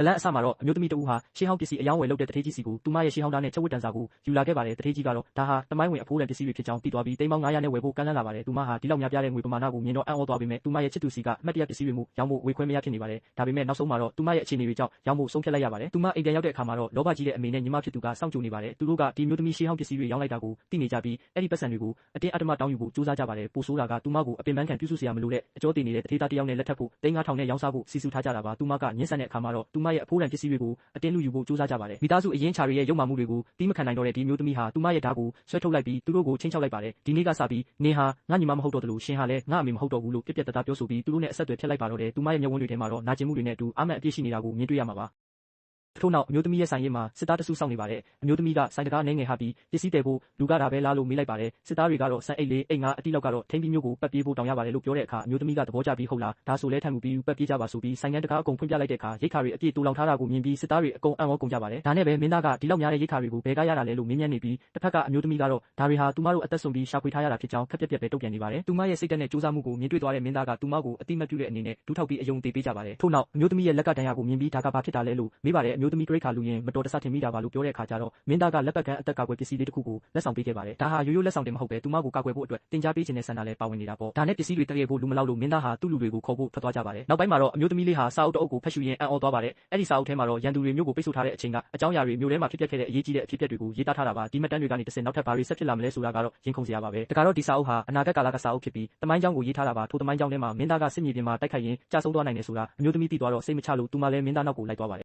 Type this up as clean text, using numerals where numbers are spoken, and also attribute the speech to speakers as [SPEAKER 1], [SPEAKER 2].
[SPEAKER 1] ဇလန်းအစမှာတော့အမျိုးသမီးတဦးဟာရှေးဟောင်းပစ္စည်းအယောင်းဝယ်လုပ်တဲ့တထေးကြီးစီကိုသူမရဲ့ရှေးဟောင်းသားနဲ့ချက်ဝတ်တန်စာကိုယူလာခဲ့ပါတယ်တထေးကြီးကတော့ဒါဟာတမိုင်းဝင်အဖိုးတန်ပစ္စည်းတွေဖြစ်ကြောင်းသိသွားပြီးသိန်းပေါင်း900နဲ့ဝယ်ဖို့ကမ်းလှမ်းလာပါတယ်သူမဟာဒီလောက်များပြားတဲ့ငွေပမာဏကိုမြင်တော့အံ့ဩသွားပေမဲ့သူမရဲ့ချစ်သူစီကအမှတ်တရပစ္စည်းတွေမှုရောင်းဖို့ဝေခွင့်မရဖြစ်နေပါတယ်ဒါပေမဲ့နောက်ဆုံးမှာတော့သူမရဲ့အခြေအနေတွေကြောင့်ရောင်းဖို့ဆုံးဖြတ်လိုက်ရပါတယ်သူမအိမ်ပြန်ရောက်တဲ့အခါမှာတော့လောဘကြီးတဲ့အမေနဲ့ညီမဖြစ်သူကစောင့်ကြိုနေပါတယ်သူတို့ကဒီမျိုးသမီးရှေးဟောင်းပစ္စည်းတွေရောင်းလိုက်တာကိုသိနေကြပြီးအဲ့ဒီပတ်စံတွေကိုအတင်းအဓမ္မတောင်းယူဖို့စူးစမ်းကြပါတယ်ပိုဆိုးတာကသူမကိုအပင်ပန်းခံပြုစုစရာမလိုတဲ့အကျော်တည်နေတဲ့တထေးသားတစ်ယောက်နဲ့လက်ထပ်ဖို့သိန်း9000နဲ့ရောင်းစားဖို့စီစဉ်ထားကြတာပါသူမကညှင်းဆန်တဲ့အခါမှာတော့သူမရဲ့အဖိုးတန်ပစ္စည်းတွေကိုအတင်းလူယူဖို့စူးစမ်းကြပါတယ်မိသားစုအရင်းချာတွေရဲ့ရုပ်မာမှုတွေကိုတီးမခံနိုင်တော့တဲ့ဒီမျိုးသမီးဟာသူမရဲ့ဓာတ်ကိုဆွဲထုတ်လိုက်ပြီးသူတို့ကိုချင်းချောက်လိုက်ပါတယ်ဒီနေ့ကစပြီးနင်ဟာငါညီမမဟုတ်တော့တယ်လို့ရှင်ဟာလည်းငါအမေမဟုတ်တော့ဘူးလို့ပြက်ပြက်တသားပြောဆိုပြီးသူတို့နဲ့အဆက်အသွယ်ဖြတ်လိုက်ပါတော့တယ်သူမရဲ့မျက်ဝန်းတွေထဲမှာတော့နာကျင်မှုတွေနဲ့အတူအာမန်အပြည့်ရှိနေတာကိုမြင်တွေ့ရမှာပါထို့နောက်အမျိုးသမီးရဲ့ဆိုင်ရင်မှာစစ်သားတစုစောင့်နေပါတယ်အမျိုးသမီးကဆိုင်တကားအနေငယ်ဟာပြီးပစ္စည်းတယ်ဖို့လူကဒါပဲလားလို့မေးလိုက်ပါတယ်စစ်သားတွေကတော့ဆန်အိတ်လေးအိတ်ငါအတိလောက်ကတော့ထိန်းပြီးမျိုးကိုပတ်ပြေးဖို့တောင်းရပါတယ်လို့ပြောတဲ့အခါအမျိုးသမီးကသဘောကျပြီးဟုတ်လားဒါဆိုလဲထမ်းမှုပြီးပတ်ပြေးကြပါဆိုပြီးဆိုင်ငန်းတကားအကုန်ဖွင့်ပြလိုက်တဲ့အခါရိတ်ခါတွေအပြည့်တူလောင်ထားတာကိုမြင်ပြီးစစ်သားတွေအကုန်အံ့ဩကုန်ကြပါတယ်ဒါနဲ့ပဲမင်းသားကဒီလောက်များတဲ့ရိတ်ခါတွေကိုဘယ်ကရတာလဲလို့မေးမြန်းနေပြီးတစ်ဖက်ကအမျိုးသမီးကတော့ဒါတွေဟာသူမတို့အသက်ဆုံးပြီးရှာဖွေထားရတာဖြစ်ကြောင်းခက်ပြက်ပြက်ပဲတုံ့ပြန်နေပါတယ်သူမရဲ့စိတ်ဓာတ်နဲ့စူးစမ်းမှုကိုမြင်တွေ့သွားတဲ့မင်းသားကသူမကိုအတိမတ်ပြုတဲ့အနေနဲ့ဒူးထောက်ပြီးအယုံသေးပေးကြပါတယ်ထို့နောက်အမျိုးသမီးရဲ့လက်ကတန်ရာကိုမြင်ပြီးဒါကဘာဖြစ်တာလဲလို့မေးပါတယ်အမျိုးသမီးဂရိတ်ခါလူရင်မတော်တဆထင်မိတာပါလို့ပြောတဲ့အခါကျတော့မင်းသားကလက်ပတ်ကန်းအသက်ကာကွယ်ပစ္စည်းလေးတစ်ခုကိုလက်ဆောင်ပေးခဲ့ပါတယ်ဒါဟာရိုးရိုးလက်ဆောင်တင်မဟုတ်ပဲသူမကိုကာကွယ်ဖို့အတွက်တင် जाပေးခြင်းနဲ့ဆန္ဒလည်းပါဝင်နေတာပေါ့ဒါနဲ့ပစ္စည်းတွေတကယ်ဖို့လူမလောက်လို့မင်းသားဟာသူ့လူတွေကိုခေါ်ဖို့ထွက်သွားကြပါတယ်နောက်ပိုင်းမှာတော့အမျိုးသမီးလေးဟာစာအုပ်တအုပ်ကိုဖတ်ရှုရင်းအံ့ဩသွားပါတယ်အဲ့ဒီစာအုပ်ထဲမှာတော့ရန်သူတွေမျိုးကိုပိတ်ဆို့ထားတဲ့အချိန်ကအကြောင်းအရာတွေမျိုးထဲမှာဖြစ်ပျက်ခဲ့တဲ့အရေးကြီးတဲ့အဖြစ်အပျက်တွေကိုရေးသားထားတာပါဒီမှတ်တမ်းတွေကနေတစ်ဆင့်နောက်ထပ်ဘာတွေဆက်ဖြစ်လာမလဲဆိုတာကတော့ရင်ခုန်စရာပါပဲဒါကတော့ဒီစာအုပ်ဟာအနာဂတ်ကာလကစာအုပ်ဖြစ်ပြီးတမိုင်းကြောင်းကိုရေးထားတာပါထိုတမိုင်းကြောင်းထဲမှာမင်းသားကစစ်မြေပြင်မှာတိုက်ခိုက်ရင်းကြာဆုံးသွားနိုင်တယ်ဆိုတာအမျိုးသမီးသိသွားတော့စိတ်မချလို့သူမလည်းမင်းသားနောက်ကိုလိုက်သွားပါတယ်